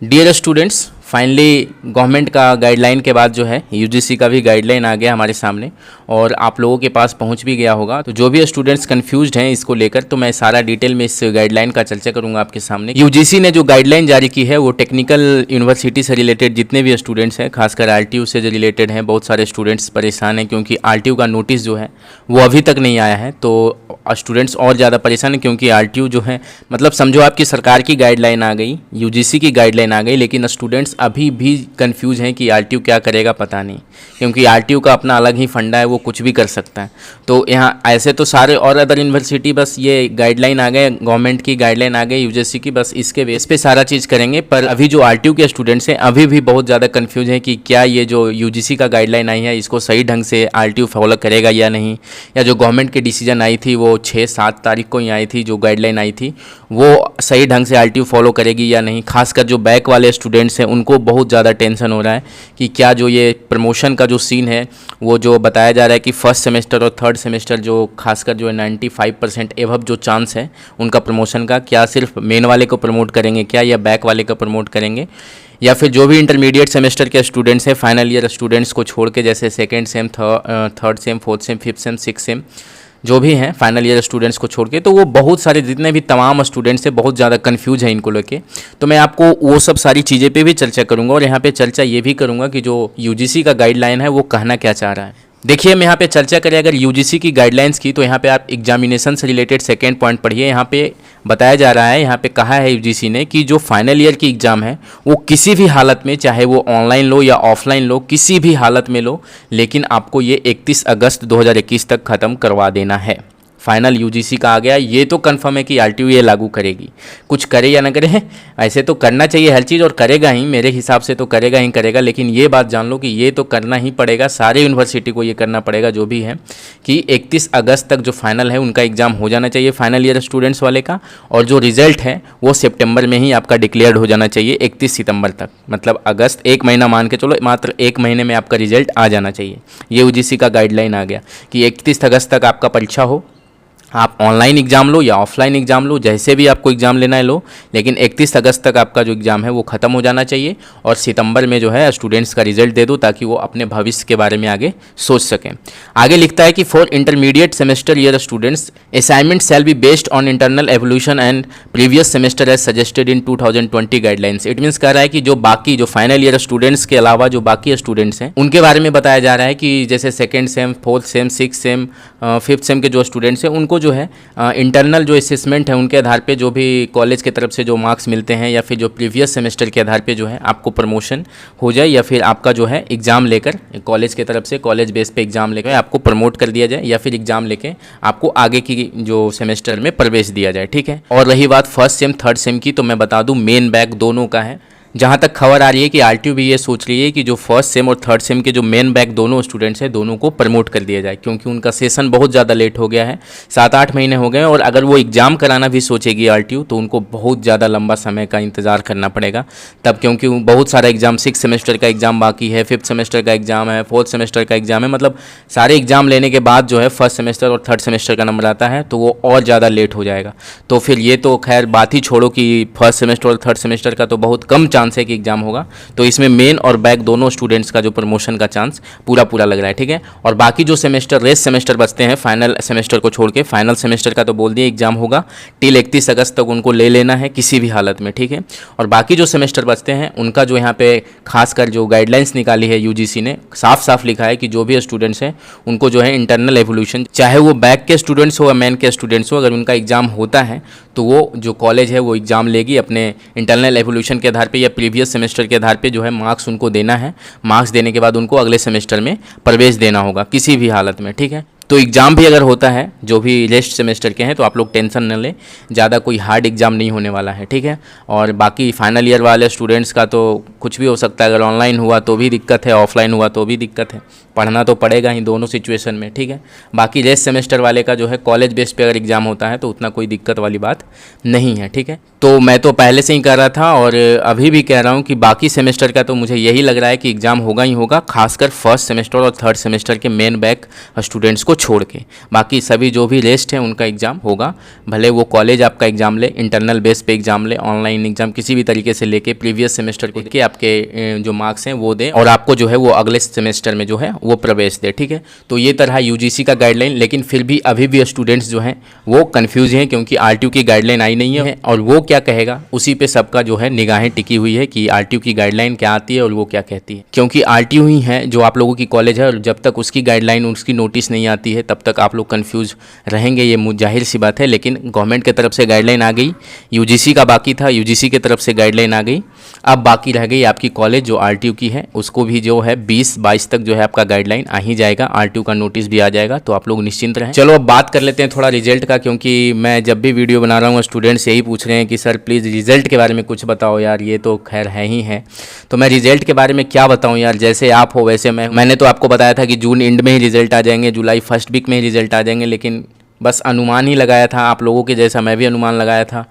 Dear students, finally government का guideline के बाद जो है यूजीसी का भी गाइडलाइन आ गया हमारे सामने और आप लोगों के पास पहुंच भी गया होगा। तो जो भी स्टूडेंट्स कंफ्यूज्ड हैं इसको लेकर, तो मैं सारा डिटेल में इस गाइडलाइन का चर्चा करूंगा आपके सामने। यूजीसी ने जो गाइडलाइन जारी की है वो टेक्निकल यूनिवर्सिटी से रिलेटेड जितने भी स्टूडेंट्स हैं, खासकर आरटीयू से जो रिलेटेड हैं, बहुत सारे स्टूडेंट्स परेशान हैं क्योंकि आरटीयू का नोटिस जो है वो अभी तक नहीं आया है। तो स्टूडेंट्स और ज़्यादा परेशान हैं क्योंकि आरटीयू जो है, मतलब समझो आपकी सरकार की गाइडलाइन आ गई, यूजीसी की गाइडलाइन आ गई, लेकिन स्टूडेंट्स अभी भी कंफ्यूज हैं कि आरटीयू क्या करेगा पता नहीं, क्योंकि आरटीयू का अपना अलग ही फंडा है, वो कुछ भी कर सकता है। तो यहाँ ऐसे तो सारे और अदर यूनिवर्सिटी बस ये गाइडलाइन आ गए, गवर्नमेंट की गाइडलाइन आ गई यूजीसी की, बस इसके बेस पे सारा चीज़ करेंगे। पर अभी जो आरटीयू के स्टूडेंट्स हैं अभी भी बहुत ज़्यादा कंफ्यूज हैं कि क्या ये जो यूजीसी का गाइडलाइन आई है इसको सही ढंग से आरटीयू फॉलो करेगा या नहीं, या जो गवर्नमेंट की डिसीजन आई थी वो 6-7 तारीख को ही आई थी, जो गाइडलाइन आई थी वो सही ढंग से आरटीयू फॉलो करेगी या नहीं। खासकर जो बैक वाले स्टूडेंट्स हैं उनको बहुत ज़्यादा टेंशन हो रहा है कि क्या जो ये प्रमोशन का जो सीन है वो जो बताया जा रहा है कि फर्स्ट सेमेस्टर और थर्ड सेमेस्टर जो खासकर जो है 95% एवब जो चांस है उनका प्रमोशन का, क्या सिर्फ मेन वाले को प्रमोट करेंगे क्या, या बैक वाले को प्रमोट करेंगे, या फिर जो भी इंटरमीडिएट सेमेस्टर के स्टूडेंट्स हैं, फाइनल ईयर स्टूडेंट्स को छोड़ के, जैसे second same, third same, fourth same, fifth sem, six same जो भी हैं फाइनल ईयर स्टूडेंट्स को छोड़ के, तो वो बहुत सारे जितने भी तमाम स्टूडेंट्स हैं बहुत ज़्यादा कंफ्यूज हैं इनको लेके। तो मैं आपको वो सब सारी चीज़ें पे भी चर्चा करूँगा और यहाँ पे चर्चा ये भी करूँगा कि जो यूजीसी का गाइडलाइन है वो कहना क्या चाह रहा है। देखिए, हम यहाँ पे चर्चा करें अगर यूजीसी की गाइडलाइंस की, तो यहाँ पे आप एग्जामिनेशन से रिलेटेड सेकेंड पॉइंट पढ़िए। यहाँ पे बताया जा रहा है, यहाँ पे कहा है यूजीसी ने कि जो फाइनल ईयर की एग्ज़ाम है वो किसी भी हालत में, चाहे वो ऑनलाइन लो या ऑफलाइन लो, किसी भी हालत में लो, लेकिन आपको ये 31 अगस्त 2021 तक ख़त्म करवा देना है। फाइनल यूजीसी का आ गया, ये तो कंफर्म है कि आरटीयू ये लागू करेगी, कुछ करे या ना करे, ऐसे तो करना चाहिए हर चीज़ और करेगा ही, मेरे हिसाब से तो करेगा ही करेगा। लेकिन ये बात जान लो कि ये तो करना ही पड़ेगा, सारे यूनिवर्सिटी को ये करना पड़ेगा जो भी है, कि 31 अगस्त तक जो फाइनल है उनका एग्ज़ाम हो जाना चाहिए फाइनल ईयर स्टूडेंट्स वाले का, और जो रिजल्ट है वो सितंबर में ही आपका डिक्लेयर्ड हो जाना चाहिए 31 सितंबर तक। मतलब अगस्त एक महीना मान के चलो, मात्र एक महीने में आपका रिजल्ट आ जाना चाहिए। ये यूजीसी का गाइडलाइन आ गया कि 31 अगस्त तक आपका परीक्षा हो, आप ऑनलाइन एग्ज़ाम लो या ऑफलाइन एग्ज़ाम लो, जैसे भी आपको एग्ज़ाम लेना है लो, लेकिन 31 अगस्त तक आपका जो एग्ज़ाम है वो ख़त्म हो जाना चाहिए और सितंबर में जो है स्टूडेंट्स का रिजल्ट दे दो ताकि वो अपने भविष्य के बारे में आगे सोच सकें। आगे लिखता है कि for intermediate semester year students assignment shall be based on internal evaluation and previous semester as suggested in 2020 guidelines. It means कह रहा है कि जो बाकी जो फाइनल ईयर स्टूडेंट्स के अलावा जो बाकी स्टूडेंट्स हैं उनके बारे में बताया जा रहा है कि जैसे second same, fourth same, six same, fifth sem के जो स्टूडेंट्स हैं उनको जो है इंटरनल जो असेसमेंट है उनके आधार पे जो भी कॉलेज की तरफ से जो मार्क्स मिलते हैं या फिर जो प्रीवियस सेमेस्टर के आधार पे जो है आपको प्रमोशन हो जाए, या फिर आपका जो है एग्ज़ाम लेकर कॉलेज की तरफ से कॉलेज बेस पे एग्ज़ाम लेकर आपको प्रमोट कर दिया जाए, या फिर एग्ज़ाम लेके आपको आगे की जो सेमेस्टर में प्रवेश दिया जाए। ठीक है। और रही बात फर्स्ट सेम थर्ड सेम की, तो मैं बता दूँ मेन बैक दोनों का है। जहाँ तक खबर आ रही है कि आरटीयू भी ये सोच रही है कि जो फर्स्ट सेम और थर्ड सेम के जो मेन बैक दोनों स्टूडेंट्स हैं दोनों को प्रमोट कर दिया जाए, क्योंकि उनका सेशन बहुत ज़्यादा लेट हो गया है, 7-8 महीने हो गए, और अगर वो एग्ज़ाम कराना भी सोचेगी आरटीयू तो उनको बहुत ज़्यादा लंबा समय का इंतज़ार करना पड़ेगा तब, क्योंकि बहुत सारा एग्ज़ाम, 6 सेमेस्टर का एग्ज़ाम बाकी है, 5th सेमेस्टर का एग्ज़ाम है, 4th सेमेस्टर का एग्ज़ाम है, मतलब सारे एग्ज़ाम लेने के बाद जो है फर्स्ट सेमेस्टर और थर्ड सेमेस्टर का नंबर आता है तो वो और ज़्यादा लेट हो जाएगा। तो फिर ये तो खैर बात ही छोड़ो कि फर्स्ट सेमेस्टर और थर्ड सेमेस्टर का तो बहुत कम चांस है कि एग्ज़ाम होगा, तो इसमें मेन और बैक दोनों स्टूडेंट्स का जो प्रमोशन का चांस पूरा लग रहा है। ठीक है। और बाकी जो सेमेस्टर रेस्ट सेमेस्टर बचते हैं फाइनल सेमेस्टर को छोड़ के, फाइनल सेमेस्टर का तो बोल दिया एग्जाम होगा टिल 31 अगस्त तक उनको ले लेना है किसी भी हालत में। ठीक है। और बाकी जो सेमेस्टर बचते हैं उनका जो यहाँ पे खासकर जो गाइडलाइंस निकाली है यूजीसी ने, साफ साफ लिखा है कि जो भी स्टूडेंट्स हैं उनको जो है इंटरनल एवोल्यूशन, चाहे वो बैक के स्टूडेंट्स हो या मेन के स्टूडेंट्स हो, अगर उनका एग्जाम होता है तो वो जो कॉलेज है वो एग्ज़ाम लेगी अपने इंटरनल एवोल्यूशन के आधार पे या प्रीवियस सेमेस्टर के आधार पे जो है मार्क्स उनको देना है। मार्क्स देने के बाद उनको अगले सेमेस्टर में प्रवेश देना होगा किसी भी हालत में। ठीक है। तो एग्ज़ाम भी अगर होता है जो भी रेस्ट सेमेस्टर के हैं तो आप लोग टेंशन न लें, ज़्यादा कोई हार्ड एग्ज़ाम नहीं होने वाला है। ठीक है। और बाकी फाइनल ईयर वाले स्टूडेंट्स का तो कुछ भी हो सकता है, अगर ऑनलाइन हुआ तो भी दिक्कत है, ऑफलाइन हुआ तो भी दिक्कत है, पढ़ना तो पड़ेगा ही दोनों सिचुएशन में। ठीक है। बाकी रेस्ट सेमेस्टर वाले का जो है कॉलेज बेस पे अगर एग्ज़ाम होता है तो उतना कोई दिक्कत वाली बात नहीं है। ठीक है। तो मैं तो पहले से ही कह रहा था और अभी भी कह रहा हूँ कि बाकी सेमेस्टर का तो मुझे यही लग रहा है कि एग्ज़ाम होगा ही होगा, खासकर फर्स्ट सेमेस्टर और थर्ड सेमेस्टर के मेन बैक स्टूडेंट्स को छोड़ के बाकी सभी जो भी रेस्ट है उनका एग्ज़ाम होगा। भले वो कॉलेज आपका एग्ज़ाम ले, इंटरनल बेस पे एग्ज़ाम ले, ऑनलाइन एग्ज़ाम किसी भी तरीके से लेके प्रीवियस सेमेस्टर को के आपके जो मार्क्स हैं वो दे और आपको जो है वो अगले सेमेस्टर में जो है वो प्रवेश दे। ठीक है, तो ये तरह यूजीसी का गाइडलाइन। लेकिन फिर भी अभी भी स्टूडेंट्स जो हैं वो कन्फ्यूज हैं क्योंकि आरटीयू की गाइडलाइन आई नहीं है और वो क्या कहेगा उसी पे सबका जो है निगाहें टिकी हुई है कि आरटीयू की गाइडलाइन क्या आती है और वो क्या कहती है। क्योंकि आरटीयू ही है जो आप लोगों की कॉलेज है और जब तक उसकी गाइडलाइन उसकी नोटिस नहीं आती है तब तक आप लोग कन्फ्यूज रहेंगे, ये जाहिर सी बात है। लेकिन गवर्नमेंट की तरफ से गाइडलाइन आ गई, यूजीसी का बाकी था, यूजीसी की तरफ से गाइडलाइन आ गई। अब बाकी रह गई आपकी कॉलेज जो आरटीयू की है, उसको भी जो है 20-22 तक जो है आपका गाइडलाइन आ ही जाएगा, आरटीयू का नोटिस भी आ जाएगा, तो आप लोग निश्चिंत रहें। चलो अब बात कर लेते हैं थोड़ा रिजल्ट का, क्योंकि मैं जब भी वीडियो बना रहा हूँ स्टूडेंट्स यही पूछ रहे हैं कि सर प्लीज़ रिजल्ट के बारे में कुछ बताओ यार, ये तो खैर है ही है। तो मैं रिजल्ट के बारे में क्या बताऊँ यार, जैसे आप हो वैसे मैंने तो आपको बताया था कि जून एंड में ही रिजल्ट आ जाएंगे, जुलाई फर्स्ट वीक में ही रिजल्ट आ जाएंगे, लेकिन बस अनुमान ही लगाया था आप लोगों के जैसा मैं भी अनुमान लगाया था,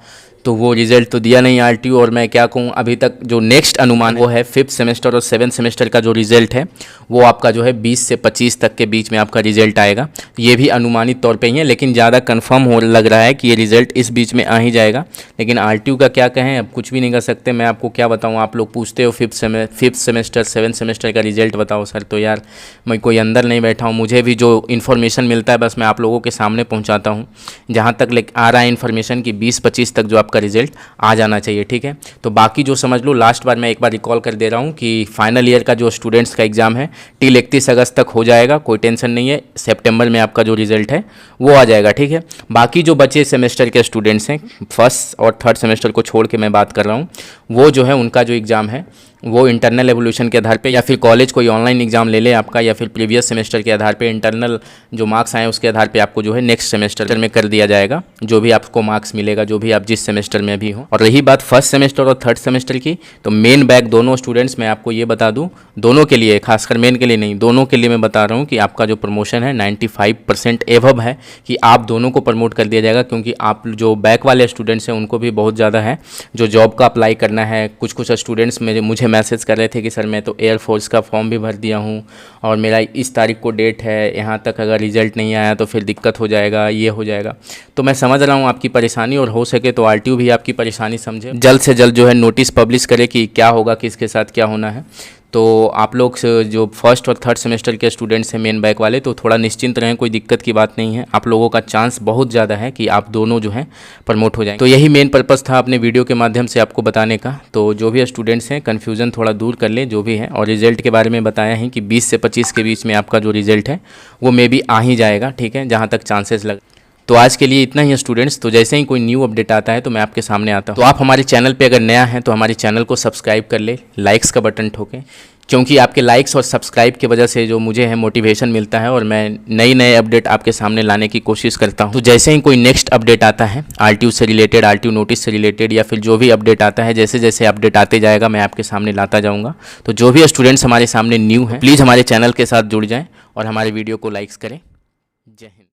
तो वो रिज़ल्ट तो दिया नहीं आरटीयू। और मैं क्या कहूँ, अभी तक जो नेक्स्ट अनुमान वो है 5th सेमेस्टर और 7th सेमेस्टर का जो रिज़ल्ट है वो आपका जो है 20 से 25 तक के बीच में आपका रिज़ल्ट आएगा। ये भी अनुमानित तौर पे ही है, लेकिन ज़्यादा कंफर्म हो लग रहा है कि ये रिज़ल्ट इस बीच में आ ही जाएगा। लेकिन आरटीयू का क्या कहें, अब कुछ भी नहीं कर सकते। मैं आपको क्या बताऊँ, आप लोग पूछते हो 5th सेमेस्टर 7th सेमेस्टर का रिज़ल्ट बताओ सर, तो यार मैं कोई अंदर नहीं बैठा हूँ, मुझे भी जो इन्फॉर्मेशन मिलता है बस मैं आप लोगों के सामने पहुँचाता हूँ। जहाँ तक आ रहा है इन्फॉर्मेशन कि 20-25 तक जो आपका रिजल्ट आ जाना चाहिए। ठीक है, तो बाकी जो समझ लो, लास्ट बार मैं एक बार रिकॉल कर दे रहा हूँ कि फाइनल ईयर का जो स्टूडेंट्स का एग्ज़ाम है टिल 31 अगस्त तक हो जाएगा, कोई टेंशन नहीं है। सितंबर में आपका जो रिज़ल्ट है वो आ जाएगा। ठीक है, बाकी जो बचे सेमेस्टर के स्टूडेंट्स हैं, फर्स्ट और थर्ड सेमेस्टर को छोड़ के मैं बात कर रहा हूँ, वो जो है उनका जो एग्ज़ाम है वो इंटरनल एवोल्यूशन के आधार पे, या फिर कॉलेज कोई ऑनलाइन एग्जाम ले ले आपका, या फिर प्रीवियस सेमेस्टर के आधार पे इंटरनल जो मार्क्स आए उसके आधार पे आपको जो है नेक्स्ट सेमेस्टर में कर दिया जाएगा, जो भी आपको मार्क्स मिलेगा, जो भी आप जिस सेमेस्टर में भी हो। और रही बात फर्स्ट सेमेस्टर और थर्ड सेमेस्टर की, तो मेन बैक दोनों स्टूडेंट्स, मैं आपको ये बता दूँ, दोनों के लिए, खासकर मेन के लिए नहीं, दोनों के लिए मैं बता रहा हूँ कि आपका जो प्रमोशन है 95% एवब है कि आप दोनों को प्रमोट कर दिया जाएगा। क्योंकि आप जो बैक वाले स्टूडेंट्स हैं उनको भी बहुत ज़्यादा है जो जॉब का अप्लाई करना है। कुछ स्टूडेंट्स मुझे मैसेज कर रहे थे कि सर मैं तो एयरफोर्स का फॉर्म भी भर दिया हूँ और मेरा इस तारीख को डेट है, यहाँ तक अगर रिजल्ट नहीं आया तो फिर दिक्कत हो जाएगा, ये हो जाएगा। तो मैं समझ रहा हूँ आपकी परेशानी, और हो सके तो आरटीयू भी आपकी परेशानी समझे, जल्द से जल्द जो है नोटिस पब्लिश करे कि क्या होगा, किसके साथ क्या होना है। तो आप लोग जो फर्स्ट और थर्ड सेमेस्टर के स्टूडेंट्स हैं मेन बैक वाले, तो थोड़ा निश्चिंत रहें, कोई दिक्कत की बात नहीं है। आप लोगों का चांस बहुत ज़्यादा है कि आप दोनों जो हैं प्रमोट हो जाएंगे। तो यही मेन पर्पज़ था अपने वीडियो के माध्यम से आपको बताने का। तो जो भी स्टूडेंट्स हैं कन्फ्यूज़न थोड़ा दूर कर लें जो भी है, और रिज़ल्ट के बारे में बताया है कि 20 से 25 के बीच में आपका जो रिज़ल्ट है वो मे बी आ ही जाएगा। ठीक है, जहाँ तक चांसेस लग। तो आज के लिए इतना ही है स्टूडेंट्स। तो जैसे ही कोई न्यू अपडेट आता है तो मैं आपके सामने आता हूँ। तो आप हमारे चैनल पे अगर नया है तो हमारे चैनल को सब्सक्राइब कर ले, लाइक्स का बटन ठोकें, क्योंकि आपके लाइक्स और सब्सक्राइब की वजह से जो मुझे है मोटिवेशन मिलता है और मैं नए अपडेट आपके सामने लाने की कोशिश करता हूँ। तो जैसे ही कोई नेक्स्ट अपडेट आता है आरटीयू से रिलेटेड, आरटीयू नोटिस से रिलेटेड, या फिर जो भी अपडेट आता है, जैसे जैसे अपडेट आते जाएगा मैं आपके सामने लाता जाऊँगा। तो जो भी स्टूडेंट्स हमारे सामने न्यू हैं प्लीज़ हमारे चैनल के साथ जुड़ जाएँ और हमारे वीडियो को लाइक्स करें।